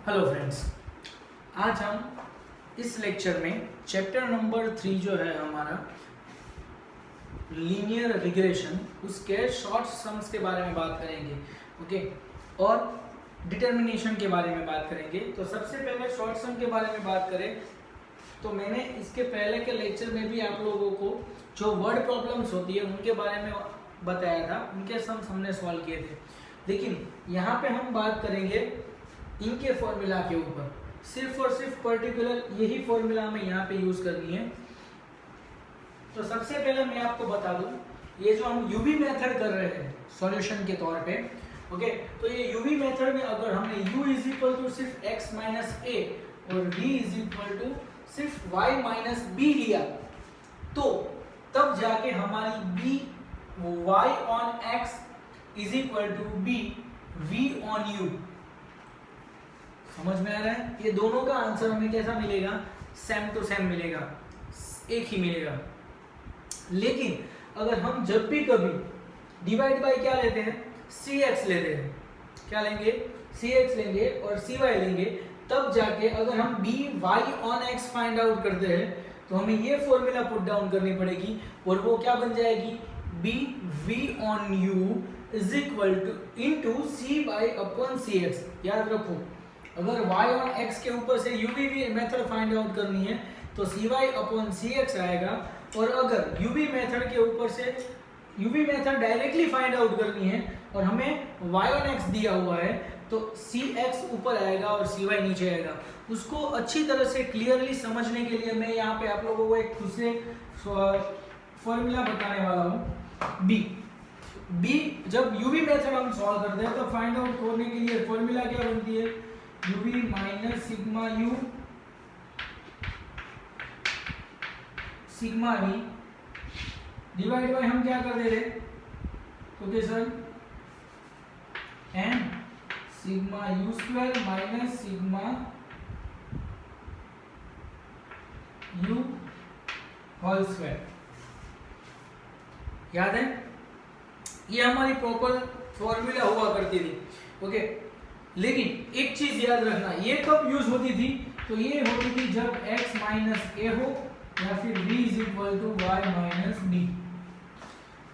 Hello friends, आज हम इस लेक्चर में चैप्टर नंबर 3 जो है हमारा लीनियर रिग्रेशन, उसके शॉर्ट सम्स के बारे में बात करेंगे। ओके, और डिटर्मिनेशन के बारे में बात करेंगे। तो सबसे पहले शॉर्ट सम के बारे में बात करें तो मैंने इसके पहले के लेक्चर में भी आप लोगों को जो वर्ड प्रॉब्लम्स होती है उनके बारे में बताया था, उनके सम्स हमने सॉल्व किए थे। लेकिन यहाँ पे हम बात करेंगे इनके फॉर्मूला के ऊपर, सिर्फ और सिर्फ पर्टिकुलर यही फॉर्मूला हमें यहाँ पे यूज करनी है। तो सबसे पहले मैं आपको बता दूं, ये जो हम यूवी मेथड कर रहे हैं सॉल्यूशन के तौर पे, ओके, तो ये यूवी मेथड में अगर हमने u इज इक्वल टू सिर्फ x माइनस a और v इज इक्वल टू सिर्फ y माइनस b लिया, तो तब जाके हमारी b y on x is equal to b v on u। समझ में आ रहा है? ये दोनों का आंसर हमें कैसा मिलेगा? सेम टू सेम मिलेगा, एक ही मिलेगा। लेकिन अगर हम जब भी कभी डिवाइड बाय क्या लेते हैं, cx लेते हैं, क्या लेंगे? cx लेंगे और cy लेंगे, तब जाके अगर हम b y on x find out करते हैं तो हमें ये फॉर्मूला पुट डाउन करनी पड़ेगी और वो क्या बन जाएगी? b v on u is equal to into cy upon cx। याद रखो, अगर y ऑन x के ऊपर से uv मेथड फाइंड आउट करनी है तो cy अपॉन cx आएगा, और अगर uv मेथड के ऊपर से uv method directly find out करनी है और हमें y ऑन x दिया हुआ है तो cx ऊपर आएगा और cy नीचे आएगा। उसको अच्छी तरह से क्लियरली समझने के लिए मैं यहाँ पे आप लोगों को एक दूसरे फॉर्मूला बताने वाला हूँ। b जब uv मेथड हम सॉल्व करते हैं तो फाइंड आउट करने के लिए फॉर्मूला क्या बनती है? uv minus sigma u sigma v divide by हम क्या कर दे रहे? Okay sir, n sigma u square minus sigma u whole square. याद है? ये हमारी प्रॉपर फॉर्मूला हुआ करती थी। ओके, लेकिन एक चीज याद रखना, ये कब यूज होती थी? तो ये होती थी जब x माइनस a हो या फिर v is equal to y minus b।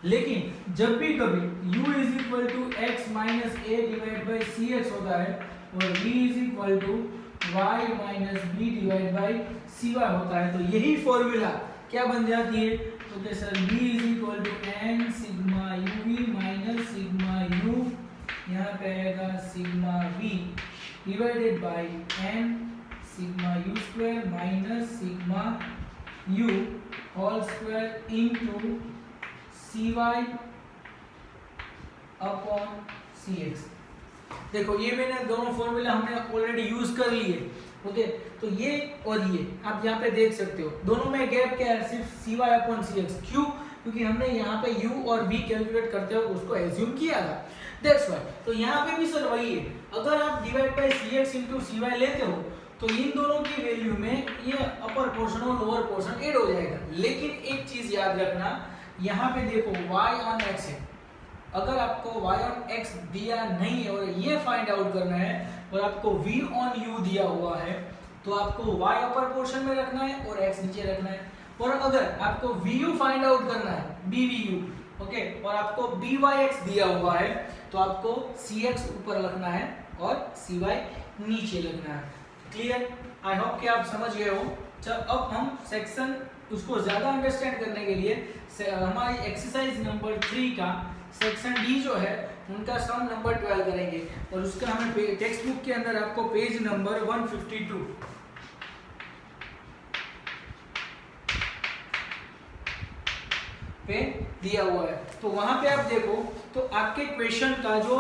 लेकिन जब भी कभी u is equal to x minus a divide by cx होता है और v is equal to y minus b divide by cy होता है, तो यही फॉर्मूला क्या बन जाती है? तो क्या sir, v is equal to n sigma uv minus sigma u, यहाँ पे आएगा sigma v divided by n sigma u square minus sigma u whole square into cy upon cx। देखो, ये मैंने दोनों फॉर्मूला हमने ऑलरेडी यूज कर लिए। ओके, तो ये और ये आप यहाँ पे देख सकते हो, दोनों में गैप क्या है? सिर्फ cy अपॉन cx। क्यों? क्योंकि हमने यहाँ पे u और v कैलकुलेट करते हुए उसको एज्यूम किया था, दैट्स व्हाई। तो यहाँ पे भी सर वही है, अगर आप divide by cx into cy लेते हो तो इन दोनों की वैल्यू में ये अपर पोर्शन और लोअर पोर्शन ऐड हो जाएगा। लेकिन एक चीज याद रखना, यहाँ पे देखो y ऑन x है, अगर आपको y ऑन x दिया नहीं है और ये फाइंड आउट करना है और आपको v ऑन u दिया हुआ है, तो आपको y अपर पोर्शन में रखना है और x नीचे रखना है। और अगर आपको vu फाइंड आउट करना है, bvu, ओके, और आपको byx दिया हुआ है तो आपको cx ऊपर रखना है और cy नीचे रखना है। क्लियर? आई होप कि आप समझ गए हो। जब अब हम सेक्शन उसको ज्यादा अंडरस्टैंड करने के लिए हमारी एक्सरसाइज नंबर 3 का सेक्शन डी जो है उनका सम नंबर 12 करेंगे, और उसका हमें टेक्स्ट बुक के अंदर आपको पेज नंबर 152 पे दिया हुआ है। तो वहां पे आप देखो तो आपके क्वेश्चन का जो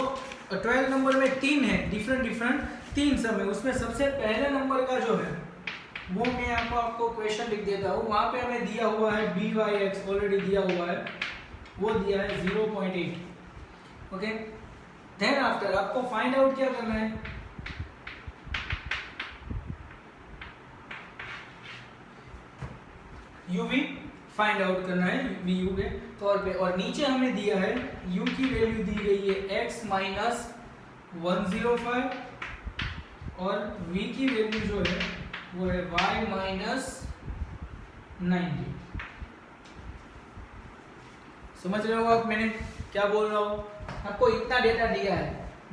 12 नंबर में 3 है, डिफरेंट 3 सम है, उसमें सबसे पहले नंबर का जो है वो मैं आपको क्वेश्चन लिख देता हूँ। वहां पे हमें दिया हुआ है byx, ऑलरेडी दिया हुआ है, वो दिया है 0.8। ओके, देन आफ्टर आपको फाइंड आउट क्या करना है? uv फाइंड आउट करना है vu के तौर पे, और नीचे हमें दिया है u की वैल्यू दी गई है x माइनस 105 और v की वैल्यू जो है वो है y माइनस 90। समझ रहे हो आप मैंने क्या बोल रहा हूँ? आपको इतना डेटा दिया है,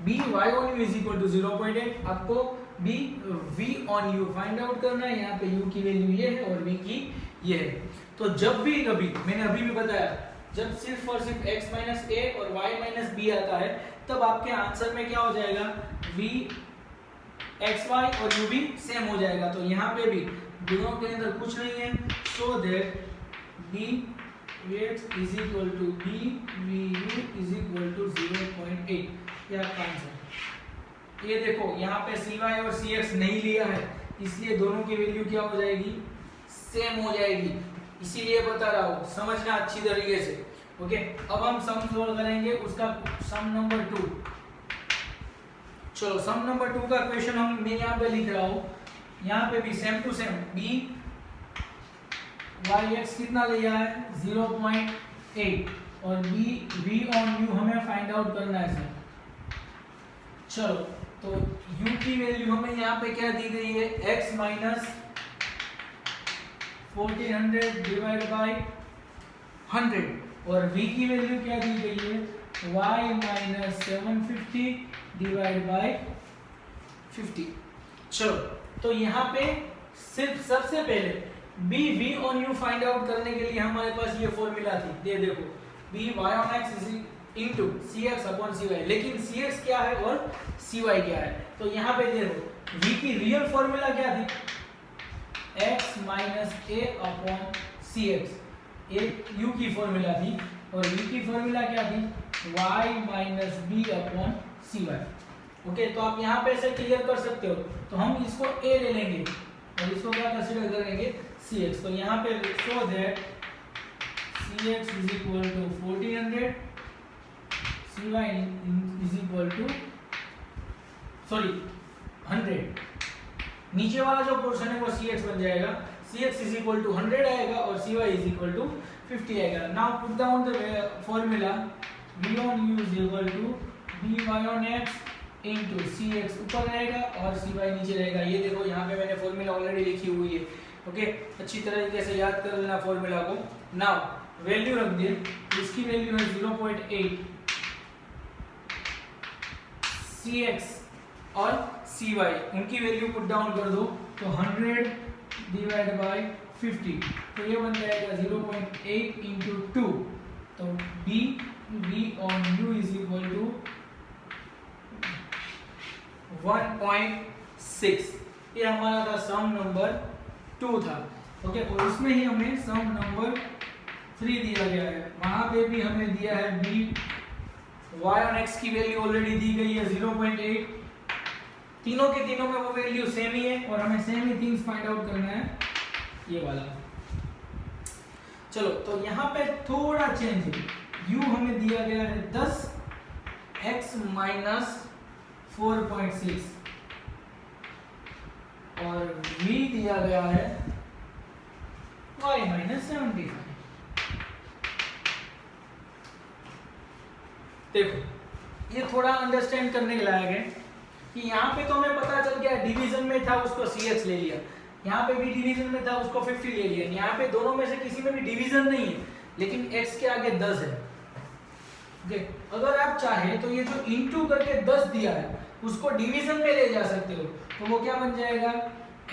b y on u is equal to 0.8, आपको b v on u find out करना है। यहाँ पे u की वैल्यू ये है और v की ये है। तो जब भी कभी, मैंने अभी भी बताया, जब सिर्फ और सिर्फ x माइनस a और y माइनस b आता है तब आपके आंसर में क्या हो जाएगा, v x y और u भी सेम हो जाएगा। तो यहाँ पे भी दोनों के अंदर कुछ नहीं है, so that b vx is equal to b vu is equal to 0.8, ये आपका आंसर। ये देखो यहाँ पे cy और cx नहीं लिया है, इसलिए दोनों की वैल्यू क्या हो जाएगी, सेम हो जाएगी। इसीलिए बता रहा हूँ, समझना अच्छी तरीके से। ओके, अब हम सम सोल्व करेंगे उसका, सम नंबर 2। चलो सम नंबर 2 का क्वेश्चन मैं यहाँ पे लिख रहा हूँ। यहाँ पे भी same to same b y x कितना लिया है 0.8 और b v on u हमें फाइंड आउट करना है सर। चलो तो u की वैल्यू हमें यहाँ पे क्या दी गई है, x माइनस 1400 डिवाइड बाय 100 और v की वैल्यू क्या दी गई है, y माइनस 750 डिवाइड बाय 50। चलो तो यहाँ पे सिर्फ सबसे पहले b v on u find out करने के लिए हमारे पास ये फॉर्मूला थी, ये देखो b y on x is into cx upon cy, लेकिन cx क्या है और cy क्या है। तो यहाँ पे देखो v की रियल फॉर्मूला क्या थी, x minus a upon cx, एक u की फॉर्मूला थी, और v की फॉर्मूला क्या थी, y minus b upon cy। Okay, तो आप यहाँ पे से क्लियर कर सकते हो। तो हम इसको a ले लेंगे और इसको क्या कंसीडर करेंगे, cx। तो यहाँ पे show that cx is equal to 1400, cy is equal to 100। नीचे वाला जो पोर्शन है वो cx बन जाएगा, cx इज इक्वल टू 100 आएगा और cy इज इक्वल टू 50 आएगा। Now put down the formula, v on u is equal to b y on x into cx ऊपर रहेगा और cy नीचे रहेगा। ये देखो यहाँ पे मैंने फॉर्मूला ऑलरेडी लिखी हुई है। ओके, अच्छी तरीके से याद कर लेना फॉर्मूला को। नाउ वैल्यू रख दिए, इसकी वैल्यू है 0.8, cx और cy उनकी वैल्यू पुट डाउन कर दो, तो 100 डिवाइड बाय 50, तो ये बन जाएगा 0.8 इंटू 2, तो b v on u is equal to 1.6। ये हमारा था सम नंबर 2 था। ओके, और उसमें ही हमें सम नंबर 3 दिया गया है, वहां पे भी हमें दिया है b y on x की वैल्यू ऑलरेडी दी गई है 0.8, तीनों के तीनों में वो वैल्यू सेम ही है और हमें सेम ही थिंग्स फाइंड आउट करना है, ये वाला। चलो तो यहाँ पे थोड़ा चेंज है, u हमें दिया गया है 10, x माइनस 4.6 और v दिया गया है y माइनस 75। देखो ये थोड़ा अंडरस्टैंड करने के लायक है कि यहाँ पे तो हमें पता चल गया डिवीजन में था उसको cx ले लिया, यहाँ पे भी डिवीजन में था उसको 50 ले लिया, यहाँ पे दोनों में से किसी में भी डिवीजन नहीं है लेकिन x के आगे 10 है। ओके, अगर आप चाहे तो ये जो इनटू करके 10 दिया है उसको डिवीजन में ले जा सकते हो, तो वो क्या बन जाएगा,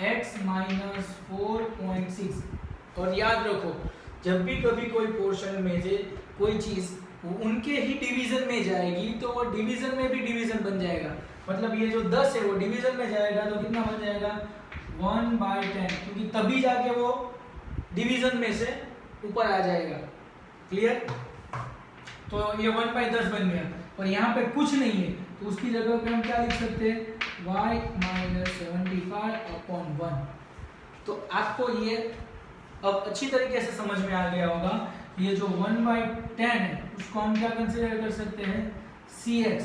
x माइनस 4.6। और याद रखो जब भी कभी कोई पोर्शन में से कोई चीज उनके ही डिवीजन में जाएगी तो वो डिवीजन में भी डिवीजन बन जाएगा, मतलब ये जो 10 है वो डिवीजन में जाएगा तो कितना बन जाएगा 1/10, क्योंकि तभी जाके वो डिवीजन में से ऊपर आ जाएगा। क्लियर? तो ये 1/10 बन गया और यहाँ पे कुछ नहीं है तो उसकी जगह पे हम क्या लिख सकते हैं, y माइनस 75 अपॉन 1। तो आपको ये अब अच्छी तरीके से समझ में आ गया होगा, ये जो 1/10 है उसको हम क्या कंसीडर कर सकते हैं, cx,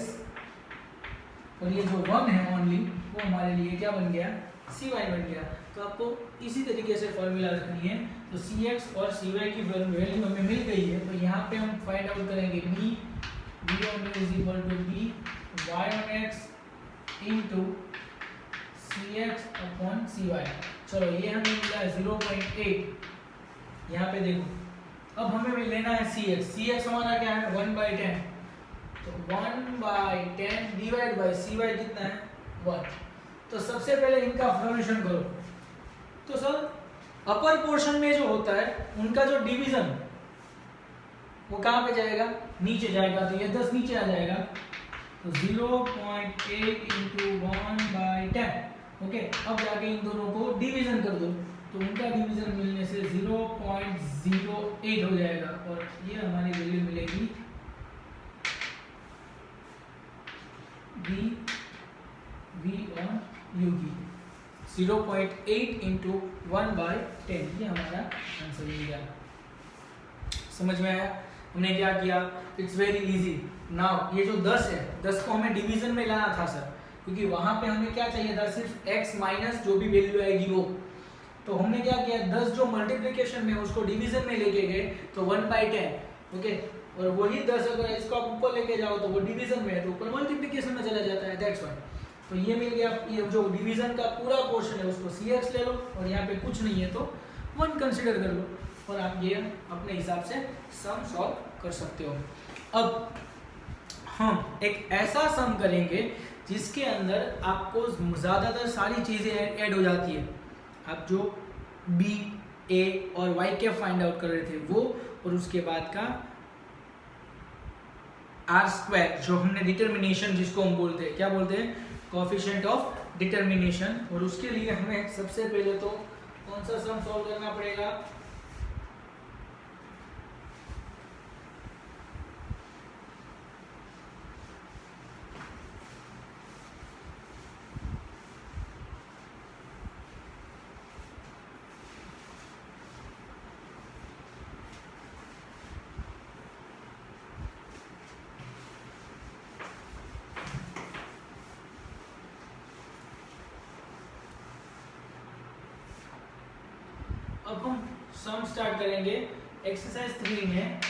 और ये जो 1 है ओनली वो हमारे लिए क्या बन गया, cy बन गया। तो आपको इसी तरीके से फॉर्मूला रखनी है। तो cx और cy की वैल्यू हमें मिल गई है, तो यहाँ पे हम फाइंड आउट करेंगे b v on u is equal to b y on x into Cx upon Cy। चलो ये हमें मिला है 0.8। यहाँ पे देखो अब हमें भी लेना है Cx। Cx हमारा क्या है 1/10, तो 1/10 डिवाइड बाय Cy कितना है 1। तो सबसे पहले इनका सॉल्यूशन करो। तो सर अपर पोर्शन में जो होता है उनका जो डिवीजन वो कहाँ पे जाएगा, नीचे जाएगा, तो ये 10 नीचे आ जाएगा, तो 0.8 इंटू 1/10। ओके, अब जाके इन दोनों को डिवीजन कर दो, तो उनका डिवीजन मिलने से 0.08 हो जाएगा, और ये हमारी वैल्यू मिलेगी v on u की 0.8 इंटू 1/10। ये हमारा आंसर मिल गया। समझ में आया हमने क्या किया? It's very easy. नाउ ये जो 10 है, 10 को हमें डिवीजन में लाना था सर, क्योंकि वहां पे हमें क्या चाहिए था, सिर्फ x माइनस जो भी वैल्यू आएगी वो। तो हमने क्या किया, 10 जो मल्टीप्लिकेशन में उसको डिवीजन में लेके गए, तो 1/10। ओके, और वही 10 अगर इसको आप ऊपर लेके जाओ तो वो डिवीजन में है, तो ऊपर मल्टीप्लिकेशन में चला जाता है, दैट्स व्हाई। तो ये मिल गया, ये जो डिवीजन का पूरा पोर्शन है उसको Cx ले लो, और यहाँ पे कुछ नहीं है तो 1 कंसीडर कर लो, और आप ये अपने हिसाब से सम सॉल्व कर सकते हो। अब हम एक ऐसा सम करेंगे जिसके अंदर आपको ज़्यादातर सारी चीज़ें ऐड हो जाती है। आप जो b, a और y के फाइंड आउट कर रहे थे वो, और उसके बाद का r² जो हमने डिटर्मिनेशन जिसको हम बोलते हैं, क्या बोलते हैं, कोएफिशिएंट ऑफ डिटर्मिनेशन। और उसके लिए हमें सबसे पहले तो कौन सा सम सॉल्व करना पड़ेगा, अब हम सम स्टार्ट करेंगे एक्सरसाइज 3 में,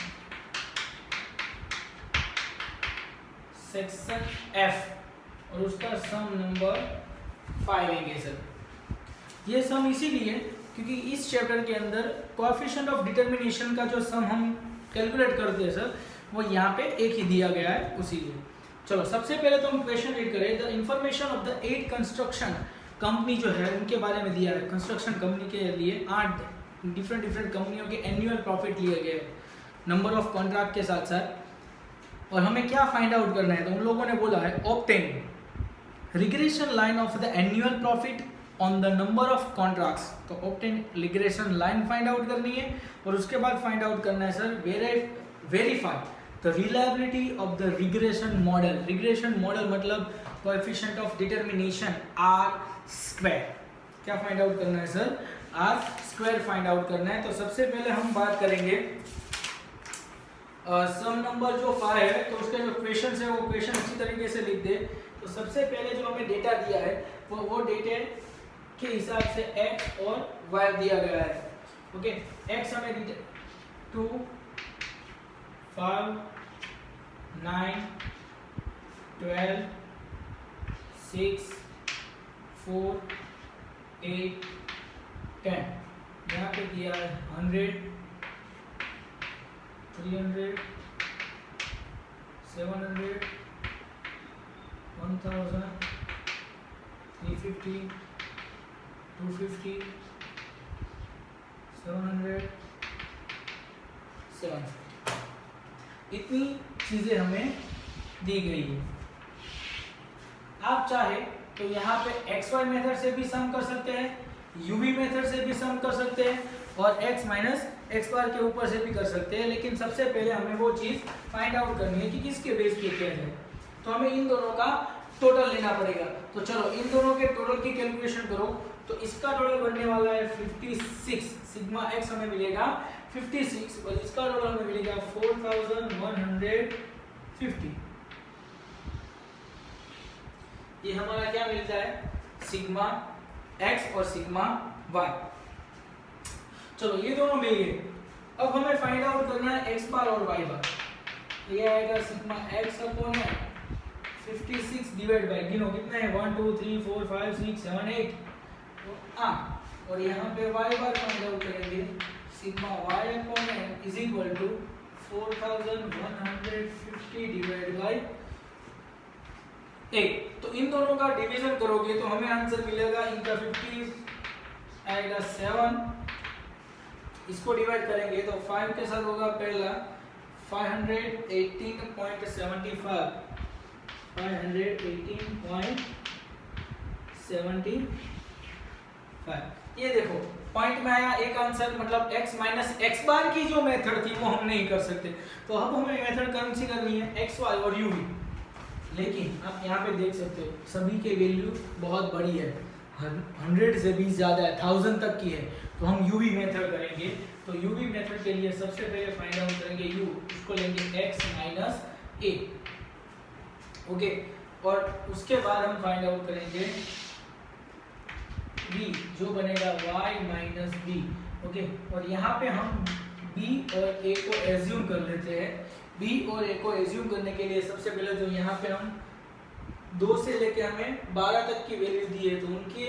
सेक्शन F, और उसका सम नंबर 5 लेंगे सर। ये सम इसीलिए क्योंकि इस चैप्टर के अंदर कोएफिशिएंट ऑफ डिटर्मिनेशन का जो सम हम कैलकुलेट करते हैं सर, वो यहाँ पे एक ही दिया गया है, उसीलिए। चलो सबसे पहले तो हम क्वेश्चन रीड करें। The information of the 8 construction company जो है उनके बारे में दिया है। कंस्ट्रक्शन कंपनी के लिए 8 डिफरेंट कंपनियों के एनुअल प्रॉफिट लिए गए, नंबर ऑफ कॉन्ट्रैक्ट के साथ साथ। और हमें क्या फाइंड आउट करना है, तो उन लोगों ने बोला है obtain regression line of the annual profit on the number of contracts. तो obtain regression line find out करनी है, और उसके बाद फाइंड आउट करना है sir verify the reliability of the regression model. Regression model मतलब कोएफिशिएंट ऑफ डिटर्मिनेशन r²। क्या फाइंड आउट करना है सर, r² फाइंड आउट करना है। तो सबसे पहले हम बात करेंगे सम नंबर जो 5 है, तो उसके जो क्वेश्चन है वो क्वेश्चन अच्छी तरीके से लिख दे। तो सबसे पहले जो हमें डेटा दिया है वो डेटा के हिसाब से x और y दिया गया है। ओके, x हमें 2, 5, 9, 12, 6, 4, 8, 10, यहाँ पे दिया है 100, 300, 700, 1000, 350, 250, 700, 750। इतनी चीजें हमें दी गई है। आप चाहे तो यहाँ पे XY मेथड से भी सम कर सकते हैं, UV मेथड से भी सम कर सकते हैं, और x माइनस एक्स बार के ऊपर से भी कर सकते हैं। लेकिन सबसे पहले हमें वो चीज़ फाइंड आउट करनी है कि किसके बेस पे किया जाए। तो हमें इन दोनों का टोटल लेना पड़ेगा। तो चलो इन दोनों के टोटल की कैलकुलेशन करो। तो इसका टोटल बनने वाला है 56, सिग्मा x हमें मिलेगा 56, और इसका टोटल हमें मिलेगा 4150। ये हमारा क्या मिलता है, सिग्मा x और सिग्मा y। चलो ये दोनों मिल गए। अब हमें फाइंड आउट करना है x बार और y बार। ये आएगा sigma x upon 56 divide by, गिनो कितना है, 1 2 3 4 5 6 7 8, तो 8। और यहाँ पे y बार फाइंड आउट करेंगे, sigma y upon n is equal to 4150 divide by 8। तो इन दोनों का डिवीजन करोगे तो हमें आंसर मिलेगा, इनका 50 आएगा 7, इसको डिवाइड करेंगे तो 5 के साथ होगा पहला 518.75, 518.75। ये देखो पॉइंट में आया एक आंसर, मतलब x माइनस एक्स बार की जो मेथड थी वो हम नहीं कर सकते, तो अब हमें मेथड कौन सी करनी है, एक्स वाई और u v। लेकिन आप यहाँ पे देख सकते हो सभी के वैल्यू बहुत बड़ी है, 100 से भी ज्यादा है, 1000 तक की है, तो हम यूवी मेथड करेंगे। तो यूवी मेथड के लिए सबसे पहले फाइंड आउट करेंगे u, उसको लेंगे x माइनस a, ओके, और उसके बाद हम फाइंड आउट करेंगे b, जो बनेगा y माइनस b, ओके। और यहाँ पे हम b और a को एज्यूम कर लेते हैं। b और a को एज्यूम करने के लिए सबसे पहले तो यहाँ पे हम 2 से लेके हमें 12 तक की वैल्यू दी है, तो उनकी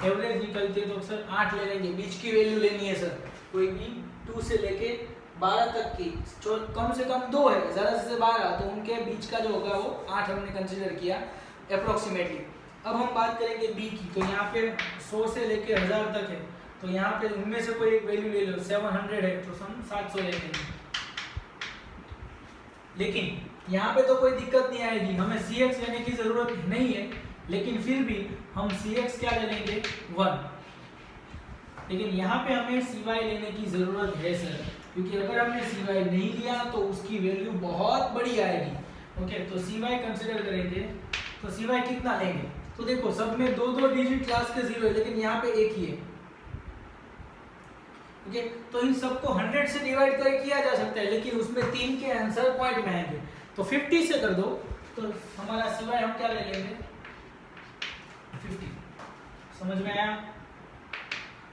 एवरेज निकलती है, तो सर 8 ले लेंगे, बीच की वैल्यू लेनी है सर, कोई भी 2 से लेके 12 तक की, जो कम से कम 2 है, ज़्यादा से 12, तो उनके बीच का जो होगा वो 8 हमने कंसीडर किया अप्रोक्सीमेटली। अब हम बात करेंगे b की, तो यहाँ पे 100 से लेके 1000 तक है, तो यहाँ पे उनमें से कोई एक वैल्यू ले लो, 700 है तो हम 700 ले लेंगे। लेकिन यहाँ पे तो कोई दिक्कत नहीं आएगी, हमें cx लेने की जरूरत नहीं है, लेकिन फिर भी हम cx क्या ले लेंगे, 1। लेकिन यहाँ पे हमें cy लेने की जरूरत है सर, क्योंकि अगर हमने cy नहीं लिया तो उसकी वैल्यू बहुत बड़ी आएगी, ओके। तो cy कंसिडर करेंगे, तो cy कितना लेंगे, तो देखो सब में 2-2 डिजिट क्लास के 0 है, लेकिन यहाँ पे एक ही है, ओके। तो इन सबको 100 से डिवाइड कर किया जा सकता है, लेकिन उसमें 3 के आंसर पॉइंट में आएंगे, तो 50 से कर दो, तो हमारा सिवाय हम क्या ले लेंगे, 50। समझ में आया?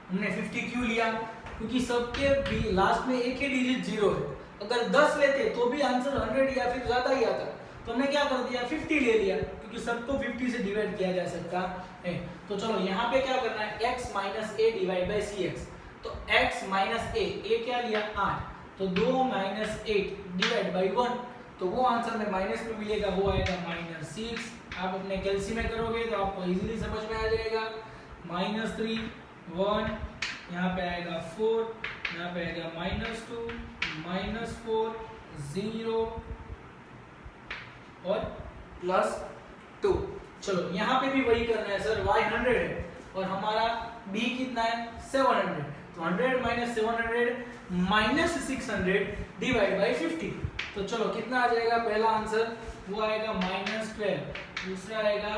हमने 50 क्यों लिया, क्योंकि सबके भी लास्ट में एक ही डिजिट 0 है, अगर 10 लेते तो भी आंसर 100 या फिर ज्यादा ही आता, तो हमने क्या कर दिया, 50 ले लिया, क्योंकि सबको 50 से डिवाइड किया जा सकता है। तो चलो यहाँ पे क्या करना है, x minus a divide by cx, तो x माइनस a क्या लिया 8, तो 2 माइनस 8 डिवाइड बाई 1, तो वो आंसर में माइनस में मिलेगा, वो आएगा -6। आप अपने कैलसी में करोगे तो आपको इजीली समझ में आ जाएगा, -3 1, यहाँ पे आएगा 4, यहाँ पे आएगा -2 -4 0 और +2। चलो यहाँ पे भी वही करना है सर, y 100 है और हमारा b कितना है 700, तो 100 माइनस 700 माइनस 600 डिवाइड बाई 50। तो चलो कितना आ जाएगा, पहला आंसर वो आएगा -12, दूसरा आएगा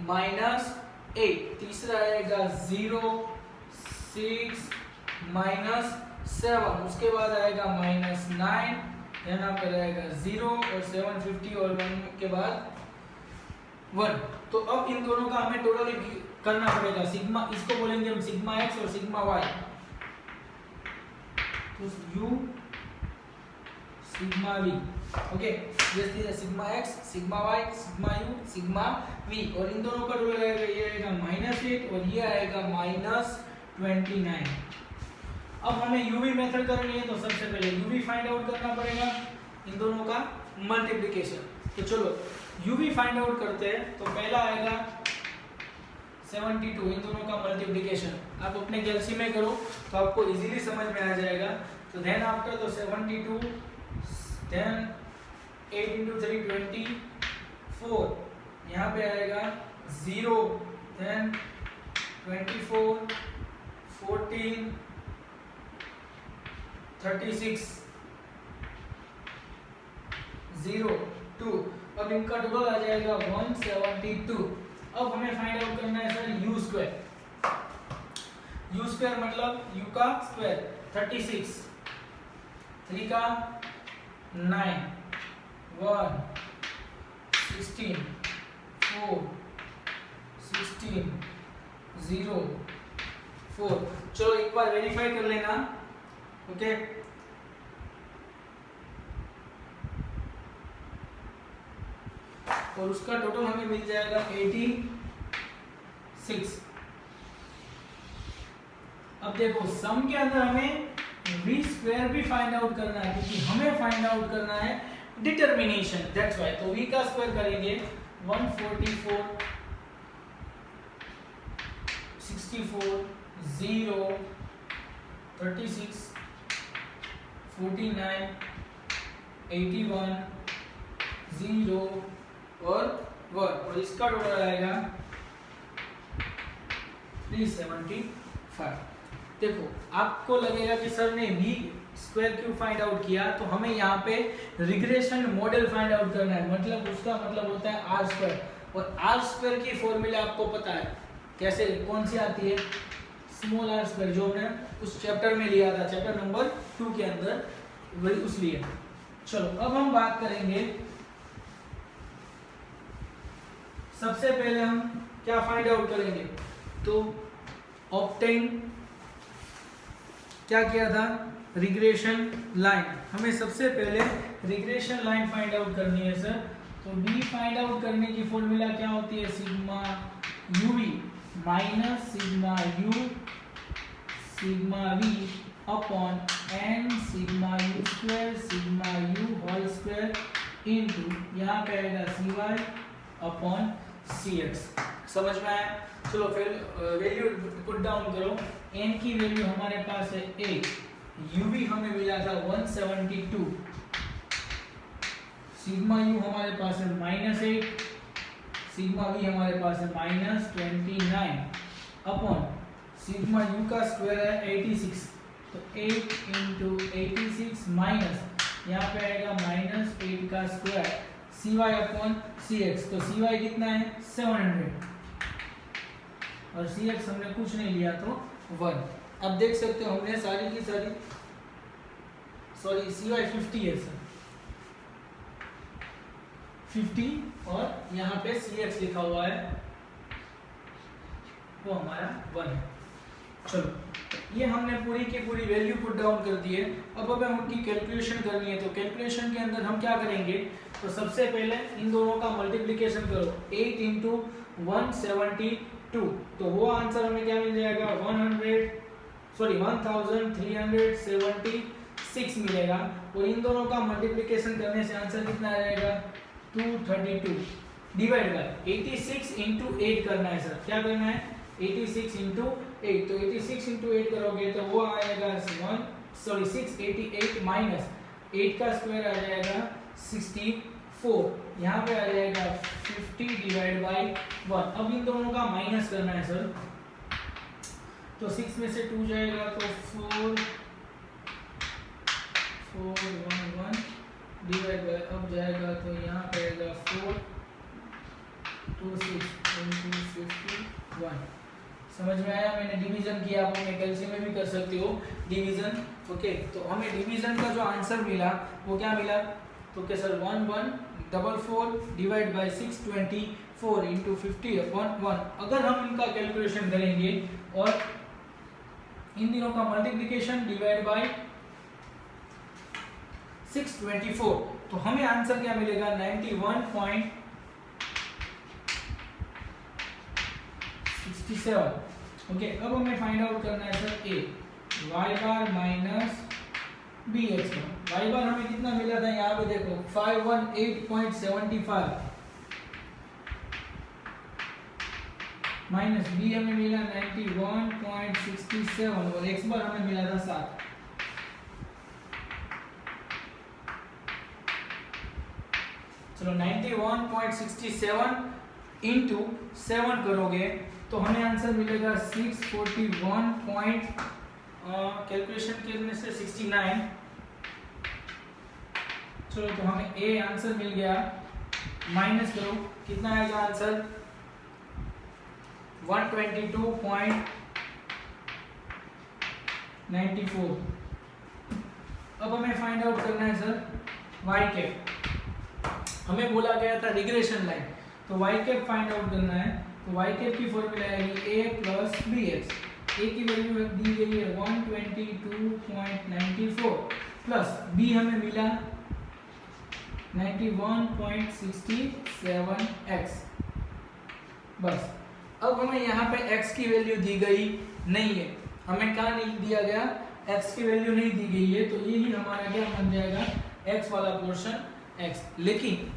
-8, तीसरा आएगा 0 6 -7, उसके बाद आएगा -9, यहाँ पर आएगा 0 और 750 और 1 के बाद 1। तो अब इन दोनों का हमें टोटली करना पड़ेगा, सिग्मा, इसको बोलेंगे हम सिग्मा x और सिग्मा y, तो u सिग्मा v, ओके, ये sigma x sigma y sigma u sigma v, और इन दोनों का टोटल आएगा, ये आएगा -8 और ये आएगा -29। अब हमें uv मेथड करनी है, तो सबसे पहले uv फाइंड आउट करना पड़ेगा, इन दोनों का मल्टीप्लिकेशन। तो चलो uv फाइंड आउट करते हैं, तो पहला आएगा 72, इन दोनों का मल्टीप्लिकेशन आप अपने कैलसी में करो तो आपको इजीली समझ में आ जाएगा। तो देन आफ्टर, तो 72, देन 8 × 3 24, यहाँ पे आएगा 0, देन 24 14 36 0 2, अब इनका टोटल आ जाएगा 172। अब हमें फाइंड आउट करना है sir u square, u square मतलब u का स्क्वायर, 36, 3 का 9, 1 16 4 16 0 4। चलो एक बार वेरीफाई कर लेना, ओके। और उसका टोटल हमें मिल जाएगा 86। अब देखो सम के अंदर हमें v स्क्वायर भी फाइंड आउट करना है, क्योंकि हमें फाइंड आउट करना है डिटर्मिनेशन, दैट्स व्हाई। तो v का स्क्वायर करेंगे 144 64 0 36 49 81 0 और 1, और इसका टोटल आएगा 375। देखो आपको लगेगा कि सर ने v स्क्वायर क्यों फाइंड आउट किया, तो हमें यहाँ पे रिग्रेशन मॉडल फाइंड आउट करना है, मतलब उसका मतलब होता है आर स्क्वायर, और आर स्क्वायर की फॉर्मूला आपको पता है कैसे, कौन सी आती है, स्मॉल आर स्क्वायर, जो हमने उस चैप्टर में लिया था, चैप्टर नंबर 2 के अंदर, वही उस लिए। चलो अब हम बात करेंगे, सबसे पहले हम क्या फाइंड आउट करेंगे, तो ऑब्टेन क्या किया था, रिग्रेशन लाइन। हमें सबसे पहले रिग्रेशन लाइन फाइंड आउट करनी है सर। तो b फाइंड आउट करने की फॉर्मूला क्या होती है, sigma uv minus sigma u sigma v upon n sigma u square sigma u whole square into यहाँ पे आएगा cy अपॉन cx। समझ में आया? चलो फिर वैल्यू पुट डाउन करो। n की वैल्यू हमारे पास है 8, uv हमें मिला था 172, सिग्मा u हमारे पास है -8, सिग्मा v हमारे पास है -29 अपॉन सिग्मा u का स्क्वायर है 86, तो 8 इंटू 86 माइनस यहाँ पे आएगा -8 का स्क्वायर cy अपॉन cx। तो cy कितना है 700 और cx हमने कुछ नहीं लिया तो 1। अब देख सकते हो हमने सारी की सारी, सॉरी cy 50 है सर, 50 और यहाँ पे cx लिखा हुआ है वो हमारा 1 है। चलो ये हमने पूरी की पूरी वैल्यू पुट डाउन कर दी है। अब हमें उनकी कैलकुलेशन करनी है, तो कैलकुलेशन के अंदर हम क्या करेंगे, तो सबसे पहले इन दोनों का मल्टीप्लिकेशन करो, 8 इंटू 172, तो वो आंसर हमें क्या मिल जाएगा 1376 मिलेगा, और इन दोनों का मल्टीप्लिकेशन करने से आंसर कितना आ जाएगा 232 डिवाइड बाय 86 इंटू 8 करना है सर। क्या करना है 86 इंटू 8, तो 86 इंटू 8 करोगे तो वो आएगा 688 माइनस 8 का स्क्वायर आ जाएगा 64, यहाँ पे आ जाएगा 50 डिवाइड बाय 1। अब इन दोनों का माइनस करना है सर, तो 6 में से 2 जाएगा तो 4 1 1 डिवाइड बाय, अब जाएगा तो यहाँ पे आएगा 4 2 6 into 51। समझ में आया? मैंने डिवीजन किया, आप अपने कैलकुलेशन में भी कर सकते हो डिवीजन। ओके, तो हमें डिवीजन का जो आंसर मिला वो क्या मिला, तो क्या sir 1144 divide by 624 into 50 upon 1। अगर हम इनका कैलकुलेशन करेंगे और इन दिनों का मल्टीप्लिकेशन डिवाइड बाय 624, तो हमें आंसर क्या मिलेगा 91.67। ओके, अब हमें फाइंड आउट करना है sir a y bar minus bx bar. y बार हमें कितना मिला था, यहाँ पे देखो 518.75 माइनस b हमें मिला 91.67 और x बार हमें मिला था 7। चलो 91.67 इंटू 7 करोगे तो हमें आंसर मिलेगा 641. कैलकुलेशन करने से 69। चलो तो हमें ए आंसर मिल गया, माइनस करो कितना आएगा आंसर 122.94। अब हमें फाइंड आउट करना है सर वाई कैप। हमें बोला गया था रिग्रेशन लाइन, तो वाई कैप फाइंड आउट करना है। तो वाई कैप की फॉर्मूला आएगी a प्लस बी एक्स। ए की वैल्यू दी गई है 122.94 प्लस बी हमें मिला 91.67x। बस अब हमें यहाँ पे x की वैल्यू दी गई नहीं है, हमें क्या नहीं दिया गया, x की वैल्यू नहीं दी गई है, तो यही हमारा क्या बन जाएगा, x वाला पोर्शन x। लेकिन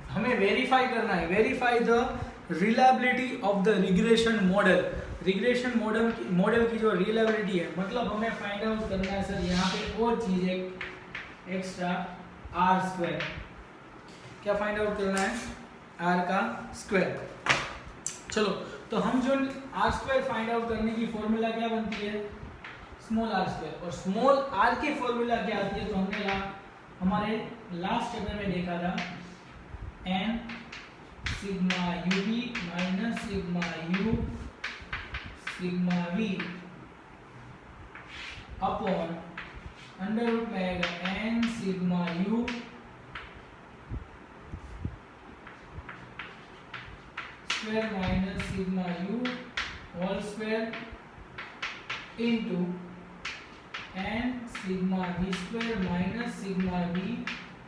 हमें वेरीफाई करना है, verify the reliability of the regression model. Regression model की जो रिलायबिलिटी है, मतलब हमें फाइंड आउट करना है सर यहाँ पे और चीज है एक्स्ट्रा आर स्क्वायर। क्या फाइंड आउट करना है, आर का स्क्वायर। चलो तो हम जो आर स्क्वायर फाइंड आउट करने की फॉर्मूला क्या बनती है, स्मॉल आर स्क्वायर। और स्मॉल आर की फॉर्मूला क्या आती है, तो हमने हमारे लास्ट चैप्टर में देखा था, n sigma ub minus sigma u sigma v upon under root में आएगा n sigma u square minus sigma u whole square into n sigma v square minus sigma v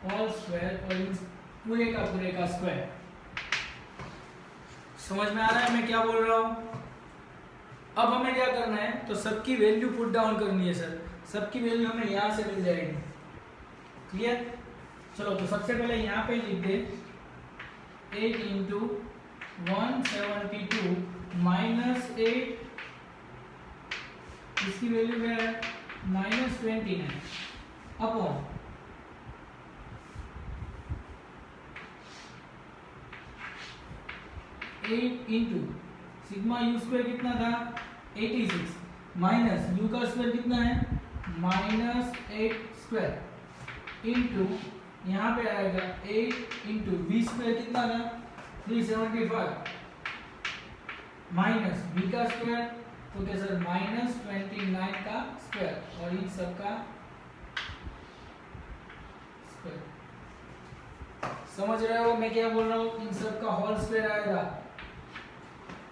whole square और पूरे का square. समझ में आ रहा है मैं क्या बोल रहा हूं। अब हमें क्या करना है, तो सबकी वैल्यू पुट डाउन करनी है सर, सबकी वैल्यू हमें यहां से मिल जाएगी। क्लियर। चलो तो सबसे पहले यहां पे लिख दे 8 इंटू 172 माइनस 8, इसकी वैल्यू क्या है -29 upon 8 into sigma you square कितना था 86 माइनस यू का स्क्वायर कितना है -8 स्क्वायर इंटू यहाँ पे आएगा 8 इंटू वी स्क्वायर कितना था 375 माइनस वी का स्क्वायर तो क्या सर -29 का स्क्वायर और इन सब का स्क्वायर। समझ रहे हो मैं क्या बोल रहा हूँ, इन सब का होल स्क्वायर आएगा।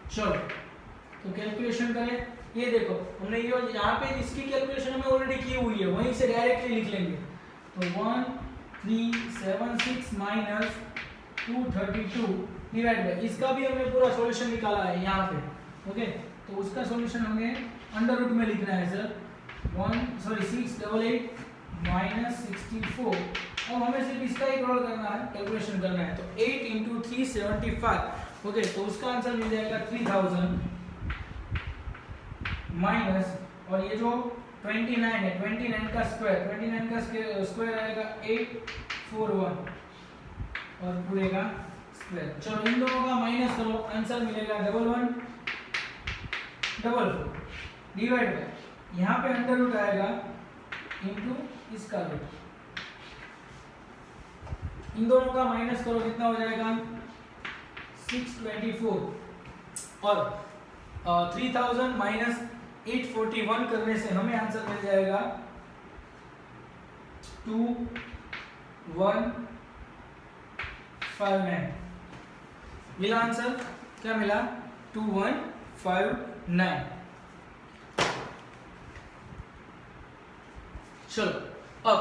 चलो तो कैलकुलेशन करें, ये देखो हमने ये यहाँ पे इसकी कैलकुलेशन हमें ऑलरेडी की हुई है, वहीं से डायरेक्टली लिख लेंगे। तो 1376 माइनस 232 डिवाइड बाय, इसका भी हमने पूरा सॉल्यूशन निकाला है यहाँ पे। ओके तो उसका सॉल्यूशन हमें अंडर रूट में लिखना है सर 688 माइनस 64। अब हमें सिर्फ इसका ही रोल करना है, कैलकुलेशन करना है। तो 8 इंटू 375 ओके तो उसका आंसर मिल जाएगा 3000 माइनस और ये जो 29 है 29 का स्क्वायर आएगा 841 और पूरे का स्क्वायर। चलो इन दोनों का माइनस करो, आंसर मिलेगा 1144 डिवाइड बाय यहाँ पे अंडर रूट आएगा इंटू इसका रूट, इन दोनों का माइनस करो कितना हो जाएगा 624 और 3000 माइनस 841 करने से हमें आंसर मिल जाएगा 2159। मिला आंसर, क्या मिला 2159। चलो अब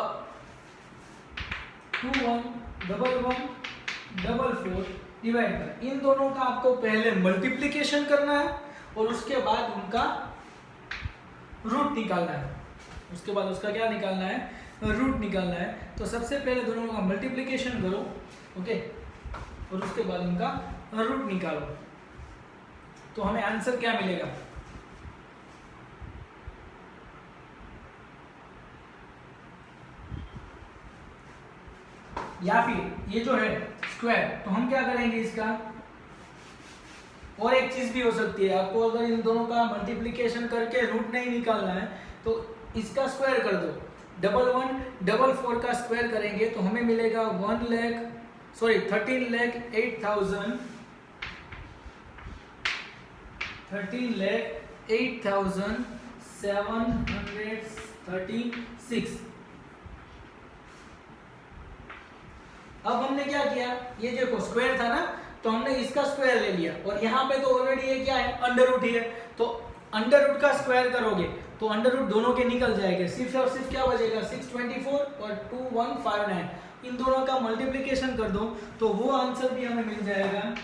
211144 डिवाइड कर, इन दोनों का आपको पहले मल्टीप्लिकेशन करना है और उसके बाद उनका रूट निकालना है। उसके बाद उसका क्या निकालना है, रूट निकालना है। तो सबसे पहले दोनों का मल्टीप्लिकेशन करो ओके और उसके बाद उनका रूट निकालो, तो हमें आंसर क्या मिलेगा, या फिर ये जो है स्क्वायर, तो हम क्या करेंगे इसका, और एक चीज भी हो सकती है, आपको अगर इन दोनों का मल्टीप्लिकेशन करके रूट नहीं निकालना है तो इसका स्क्वायर कर दो। 1144 का स्क्वायर करेंगे तो हमें मिलेगा 13,08,736। अब हमने क्या किया, ये देखो स्क्वायर था ना, तो हमने इसका स्क्वायर ले लिया और यहाँ पे तो ऑलरेडी ये क्या है अंडर रूट ही है, तो अंडर रूट का स्क्वायर करोगे तो अंडर रूट दोनों के निकल जाएंगे, सिर्फ और सिर्फ क्या बचेगा 624 और 2159। इन दोनों का मल्टीप्लिकेशन कर दो तो वो आंसर भी हमें मिल जाएगा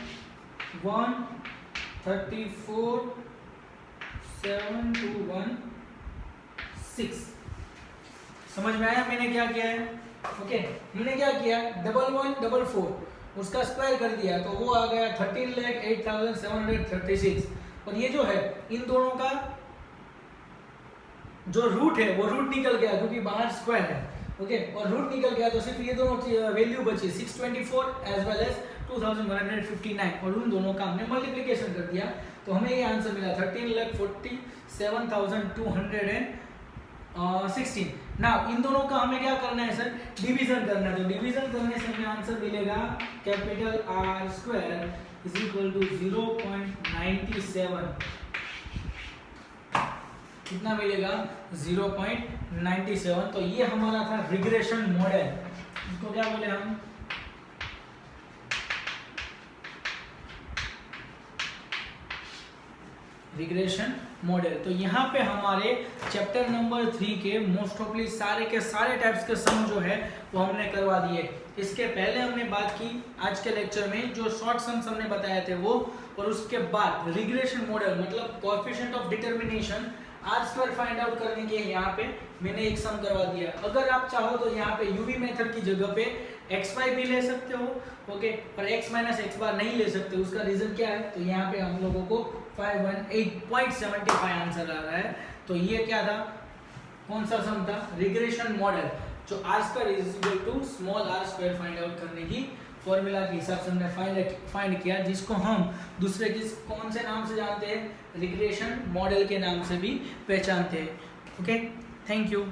134,721,6। समझ में आया मैंने क्या किया है? ओके, हमने क्या किया, 1144 उसका स्क्वायर कर दिया तो वो आ गया 13,08,736। और ये जो है इन दोनों का जो रूट है वो रूट निकल गया क्योंकि बाहर स्क्वायर है। ओके, और रूट निकल गया तो सिर्फ ये दोनों वैल्यू बची 624 एज वेल एज 2159 और उन दोनों का हमने मल्टीप्लिकेशन कर दिया तो हमें ये आंसर मिला 13,47,216। ना इन दोनों का हमें क्या करना है सर, डिवीजन करना है। तो डिवीजन करने से हमें आंसर मिलेगा capital R square is equal to 0.97। कितना मिलेगा 0.97। तो ये हमारा था रिग्रेशन मॉडल, इसको क्या बोले हम, रिग्रेशन मॉडल। तो यहाँ पे हमारे चैप्टर नंबर 3 के मोस्ट ऑफली सारे के सारे टाइप्स के सम जो है वो हमने करवा दिए। इसके पहले हमने बात की आज के लेक्चर में जो शॉर्ट सम्स हमने बताए थे वो, और उसके बाद रिग्रेशन मॉडल मतलब coefficient of determination R square find out करने के यहाँ पे मैंने एक सम करवा दिया। अगर आप चाहो तो यहाँ पे यूवी मेथड की जगह पे xy भी ले सकते हो, ओके, और x माइनस एक्स बार नहीं ले सकते। उसका रीजन क्या है, तो यहाँ पे हम लोगों को 518.75 आंसर आ रहा है। तो ये क्या था, कौन सा सम था, रिग्रेशन मॉडल, जो R square is equal to small r square find out करने की फॉर्मूला के हिसाब से हमने फाइंड किया, जिसको हम दूसरे किस कौन से नाम से जानते हैं, रिग्रेशन मॉडल के नाम से भी पहचानते हैं। Okay, thank you.